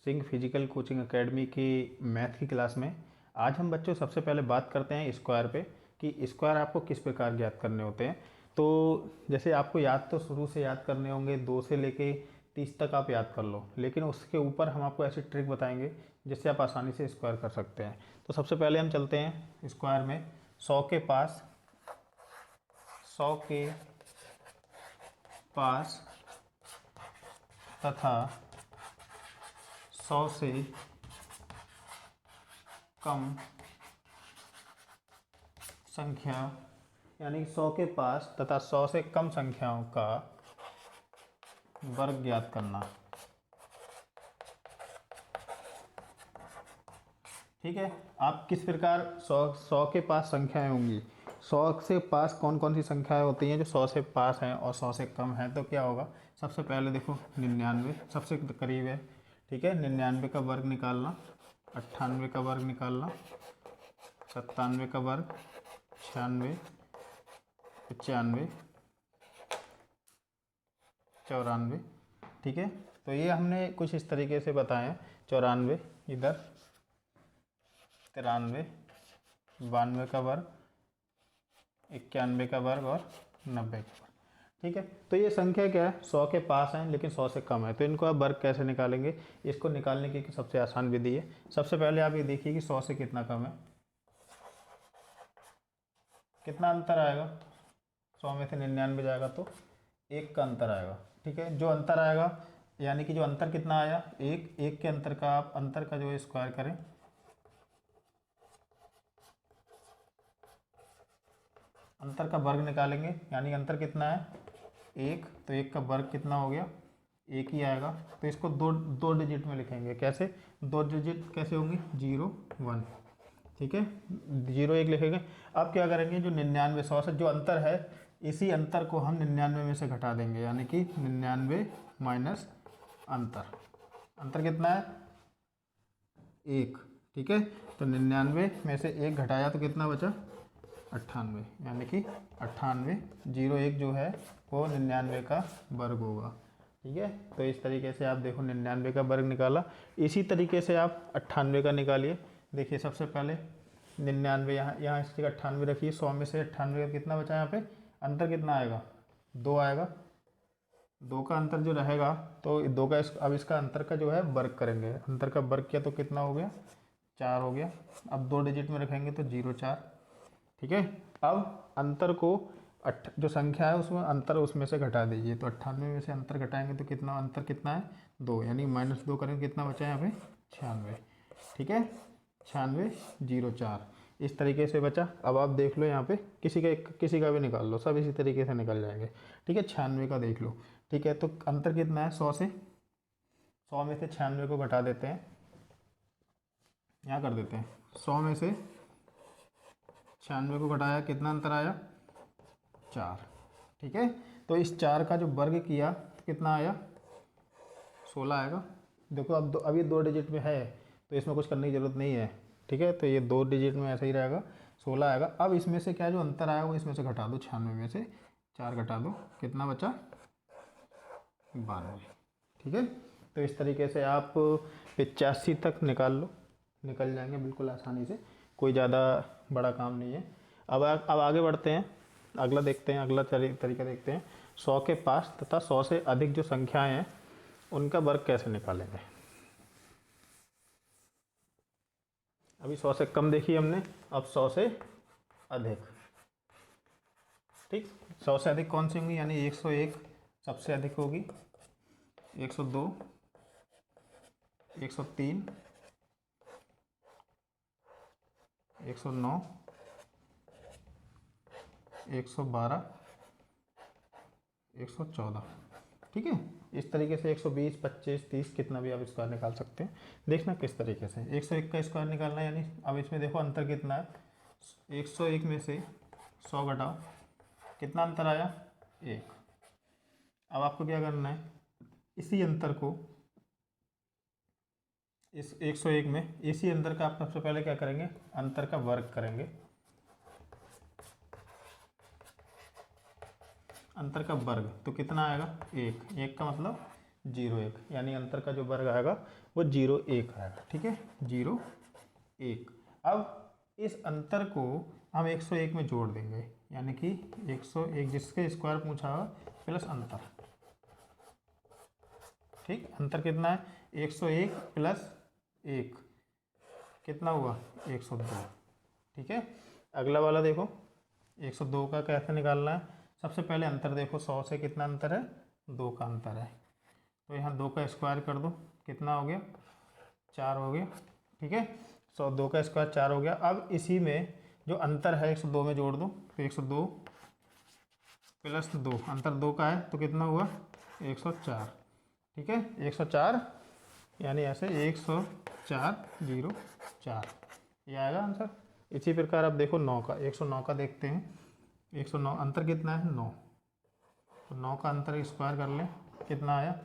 Singh physical coaching academy की math की class में आज हम बच्चों सबसे पहले बात करते हैं स्क्वायर पे कि स्क्वायर आपको किस प्रकार ज्ञात करने होते हैं। तो जैसे आपको याद तो शुरू से याद करने होंगे, 2 से लेके 30 तक आप याद कर लो, लेकिन उसके ऊपर हम आपको ऐसी ट्रिक बताएंगे जिससे आप आसानी से स्क्वायर कर सकते हैं। तो सबसे पहले हम चलते हैं स्क्वायर में 100 के पास तथा 100 से कम संख्या यानी 100 के पास तथा 100 से कम संख्याओं का वर्ग ज्ञात करना। ठीक है, आप किस प्रकार 100 के पास संख्याएं होंगी, 100 से पास कौन कौन सी संख्याएं होती हैं जो 100 से पास हैं और 100 से कम है। तो क्या होगा, सबसे पहले देखो 99 सबसे करीब है। ठीक है, 99 का वर्ग निकालना, 98 का वर्ग निकालना, 97 का वर्ग, 96, 95, 94। ठीक है, तो ये हमने कुछ इस तरीके से बताएं। 94 इधर, 93, 92 का वर्ग, 91 का वर्ग और 90 का वर्ग। ठीक है, तो ये संख्या क्या है, 100 के पास है लेकिन 100 से कम है। तो इनको आप वर्ग कैसे निकालेंगे, इसको निकालने की सबसे आसान विधि है। सबसे पहले आप ये देखिए कि 100 से कितना कम है, कितना अंतर आएगा। 100 में से 99 जाएगा तो 1 का अंतर आएगा। ठीक है, जो अंतर आएगा यानी कि जो अंतर कितना आया, 1 के अंतर का आप अंतर का जो स्क्वायर करें, अंतर का वर्ग निकालेंगे यानी अंतर कितना है 1, तो 1 का वर्ग कितना हो गया, 1 ही आएगा। तो इसको दो डिजिट में लिखेंगे। कैसे, 2 डिजिट कैसे होंगी, 0 1। ठीक है, 0 1 लिखेंगे। अब क्या करेंगे, जो 99 100 से जो अंतर है, इसी अंतर को हम 99 में से घटा देंगे यानी कि 99 माइनस अंतर। अंतर कितना है 1। ठीक है, तो 99 में से 1 घटाया तो कितना बचा 98, यानी कि 98 0 1 जो है वो 99 का वर्ग होगा। ठीक है, तो इस तरीके से आप देखो 99 का वर्ग निकाला। इसी तरीके से आप 98 का निकालिए। देखिए सबसे पहले 99 यहाँ इस जगह 98 रखिए। 100 में से 98 का कितना बचा, यहाँ पे अंतर कितना आएगा, 2 आएगा। 2 का अंतर जो रहेगा तो 2 का अब इसका अंतर का जो है वर्ग करेंगे। अंतर का वर्ग किया तो कितना हो गया, 4 हो गया। अब 2 डिजिट में रखेंगे तो 0 4। ठीक है, अब अंतर को जो संख्या है उसमें अंतर उसमें से घटा दीजिए। तो 98 में से अंतर घटाएंगे तो कितना अंतर कितना है 2, यानी -2 करेंगे कितना बचा यहाँ पे 96। ठीक है, 96 0 4 इस तरीके से बचा। अब आप देख लो यहाँ पे किसी का भी निकाल लो, सब इसी तरीके से निकल जाएंगे। ठीक है, 96 का देख लो। ठीक है, तो अंतर कितना है 100 से, 100 में से 96 को घटा देते हैं, यहाँ कर देते हैं। 100 में से 96 को घटाया, कितना अंतर आया 4। ठीक है, तो इस 4 का जो वर्ग किया तो कितना आया 16 आएगा। देखो अब ये 2 डिजिट में है तो इसमें कुछ करने की ज़रूरत नहीं है। ठीक है, तो ये 2 डिजिट में ऐसा ही रहेगा, 16 आएगा। अब इसमें से क्या जो अंतर आया वो इसमें से घटा दो, 96 में से 4 घटा दो, कितना बचा 92। ठीक है, तो इस तरीके से आप 85 तक निकाल लो, निकल जाएंगे बिल्कुल आसानी से, कोई ज़्यादा बड़ा काम नहीं है। अब आगे बढ़ते हैं, अगला देखते हैं, अगला तरीका देखते हैं। 100 के पास तथा 100 से अधिक जो संख्याएं हैं उनका वर्ग कैसे निकालेंगे। अभी 100 से कम देखी हमने, अब 100 से अधिक। ठीक, 100 से अधिक कौन सी होंगी, यानी 101 सबसे अधिक होगी, 102, 103, 109, 112, 114। ठीक है, इस तरीके से 120 25 30 कितना भी आप स्क्वायर निकाल सकते हैं। देखना किस तरीके से 101 का स्क्वायर निकालना है, यानी अब इसमें देखो अंतर कितना है, 101 में से 100 घटाओ, कितना अंतर आया 1। अब आपको क्या करना है, इसी अंतर को इस 101 में इसी अंतर का आप सबसे पहले क्या करेंगे, अंतर का वर्ग करेंगे। अंतर का वर्ग तो कितना आएगा 1, 1 का मतलब 0 1, यानी अंतर का जो वर्ग आएगा वो 0 1 आएगा। ठीक है, 0 1। अब इस अंतर को हम 101 में जोड़ देंगे, यानी कि 101 जिसके स्क्वायर पूछा प्लस अंतर। ठीक, अंतर कितना है? 101 प्लस 1 कितना हुआ? 102। ठीक है, अगला वाला देखो, 102 का कैसे निकालना है? सबसे पहले अंतर देखो, 100 से कितना अंतर है? 2 का अंतर है, तो यहाँ 2 का स्क्वायर कर दो, कितना हो गया? 4 हो गया। ठीक है, 102 का स्क्वायर 4 हो गया। अब इसी में जो अंतर है 102 में जोड़ दो, तो 102 प्लस 2, अंतर 2 का है तो कितना हुआ? 104। ठीक है, 104, यानी ऐसे 104 0 4, ये आएगा आंसर। इसी प्रकार अब देखो 9 का, 109 का देखते हैं। 109 अंतर कितना है? 9, तो 9 का अंतर स्क्वायर कर लें, कितना आया?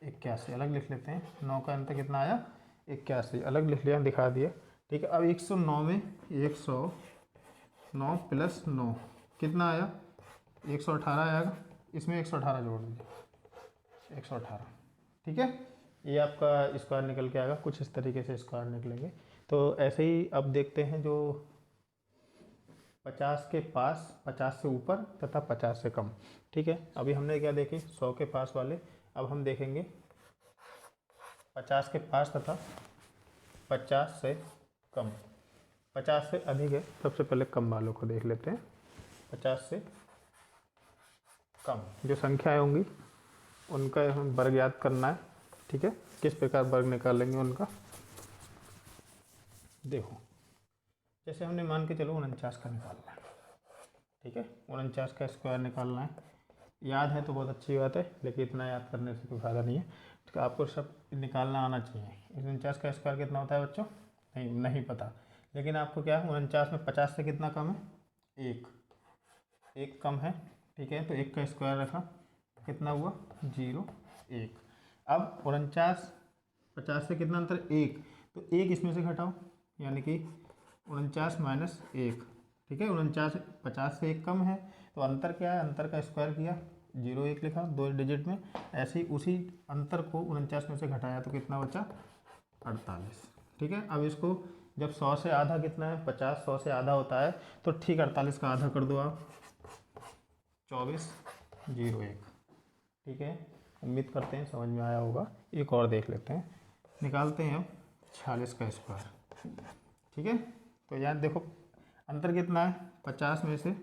81। अलग लिख लेते हैं, 9 का अंतर कितना आया? 81, अलग लिख लिया, दिखा दिया। ठीक है, अब 109 में 109 प्लस 9 कितना आया? 118 आएगा, इसमें 118 जोड़ दीजिए, 118। ठीक है, ये आपका स्क्वायर निकल के आएगा, कुछ इस तरीके से स्क्वायर निकलेंगे। तो ऐसे ही अब देखते हैं जो 50 के पास, 50 से ऊपर तथा 50 से कम। ठीक है, अभी हमने क्या देखे? 100 के पास वाले। अब हम देखेंगे 50 के पास तथा 50 से कम। 50 से अधिक है, सबसे पहले कम वालों को देख लेते हैं। 50 से कम जो संख्याएं होंगी उनका हम वर्ग याद करना है। ठीक है, किस प्रकार वर्ग निकालेंगे उनका, देखो। जैसे हमने मान के चलो 49 का निकालना है। ठीक है, 49 का स्क्वायर निकालना है। याद है तो बहुत अच्छी बात है, लेकिन इतना याद करने से कोई फ़ायदा नहीं है। तो आपको सब निकालना आना चाहिए। 49 का स्क्वायर कितना होता है बच्चों? नहीं पता, लेकिन आपको क्या है, 49 में 50 से कितना कम है? 1 कम है। ठीक है, तो 1 का स्क्वायर रखा, कितना हुआ? 0 1। अब 49 50 से कितना अंतर? 1, तो 1 इसमें से घटाओ, यानी कि 49 माइनस 1। ठीक है, 49 50 से 1 कम है, तो अंतर क्या है? अंतर का स्क्वायर किया, 0 1 लिखा 2 डिजिट में। ऐसे ही उसी अंतर को 49 में से घटाया तो कितना बचा? 48। ठीक है, अब इसको जब 100 से आधा कितना है? 50 100 से आधा होता है, तो ठीक 48 का आधा कर दो आप, 24 0 1। ठीक है, उम्मीद करते हैं समझ में आया होगा। एक और देख लेते हैं, निकालते हैं अब 46 का स्क्वायर। ठीक है, तो यहाँ देखो अंतर कितना है? 50 में से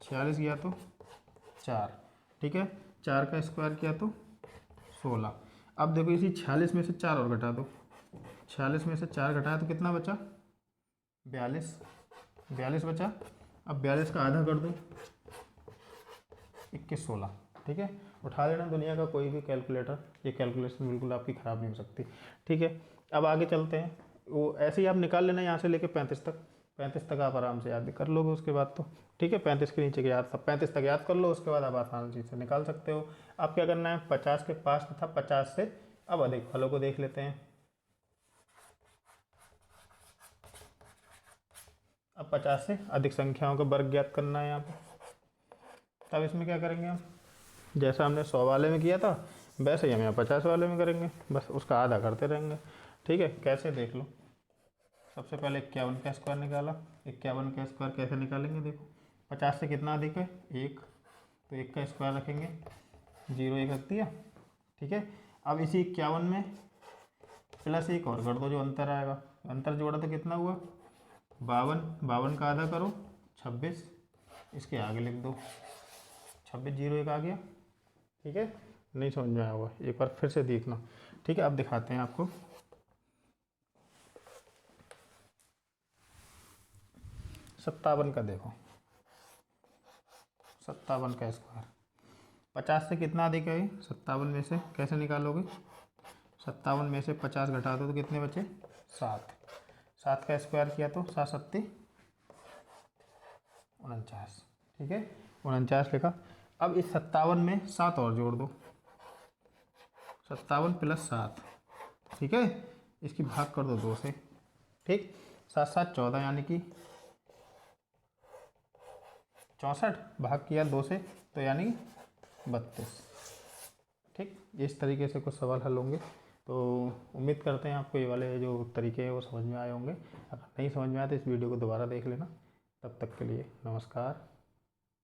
46 गया तो 4। ठीक है, 4 का स्क्वायर किया तो 16। अब देखो इसी 46 में से 4 और घटा दो, 46 में से 4 घटाया तो कितना बचा? 42 बचा। अब 42 का आधा कर दो, 21 16। ठीक है, उठा लेना दुनिया का कोई भी कैलकुलेटर, ये कैलकुलेशन बिल्कुल आपकी ख़राब नहीं हो सकती। ठीक है, अब आगे चलते हैं। वो ऐसे ही आप निकाल लेना यहाँ से लेके 35 तक। 35 तक आप आराम से याद कर लोगे उसके बाद तो। ठीक है, 35 के नीचे के याद, 35 तक याद कर लो, उसके बाद आप आसान चीज़ से निकाल सकते हो। आप क्या करना है? 50 के पास तथा 50 से अब अधिक फलों को देख लेते हैं। अब 50 से अधिक संख्याओं का वर्ग ज्ञात करना है यहाँ पर। तब इसमें क्या करेंगे हम? जैसा हमने 100 वाले में किया था वैसे ही हम यहाँ 50 वाले में करेंगे, बस उसका आधा करते रहेंगे। ठीक है, कैसे देख लो। सबसे पहले 51 का स्क्वायर निकाला। 51 का स्क्वायर कैसे निकालेंगे? देखो 50 से कितना अधिक है? 1, तो 1 का स्क्वायर रखेंगे, 0 1 रख दिया। ठीक है, अब इसी 51 में प्लस 1 और कर दो, जो अंतर आएगा। अंतर जोड़ा तो कितना हुआ? 52। 52 का आधा करो, 26, इसके आगे लिख दो, 26 0 1 आ गया। ठीक है, नहीं समझ में आया होगा, एक बार फिर से देखना। ठीक है, अब दिखाते हैं आपको। 57 का देखो, 57 का स्क्वायर 50 से कितना अधिक है? 57 में से कैसे निकालोगे? 57 में से 50 घटा दो तो कितने बचे? 7। 7 का स्क्वायर किया तो 7 7 49। ठीक है, 49 लिखा। अब इस 57 में 7 और जोड़ दो, 57 प्लस 7। ठीक है, इसकी भाग कर दो 2 से। ठीक, 7 7 14, यानी कि 64 भाग किया 2 से तो यानी 32। ठीक, इस तरीके से कुछ सवाल हल होंगे। तो उम्मीद करते हैं आपको ये वाले जो तरीके हैं वो समझ में आए होंगे। अगर नहीं समझ में आए तो इस वीडियो को दोबारा देख लेना। तब तक के लिए नमस्कार,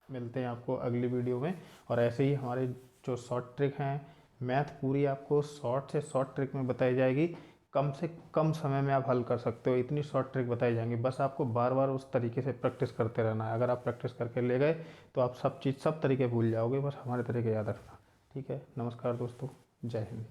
मिलते हैं आपको अगली वीडियो में। और ऐसे ही हमारे जो शॉर्ट ट्रिक हैं, मैथ पूरी आपको शॉर्ट से शॉर्ट ट्रिक में बताई जाएगी, कम से कम समय में आप हल कर सकते हो, इतनी शॉर्ट ट्रिक बताई जाएंगी। बस आपको बार बार उस तरीके से प्रैक्टिस करते रहना है। अगर आप प्रैक्टिस करके ले गए तो आप सब चीज़ सब तरीके भूल जाओगे, बस हमारे तरीके याद रखना। ठीक है, नमस्कार दोस्तों, जय हिंद।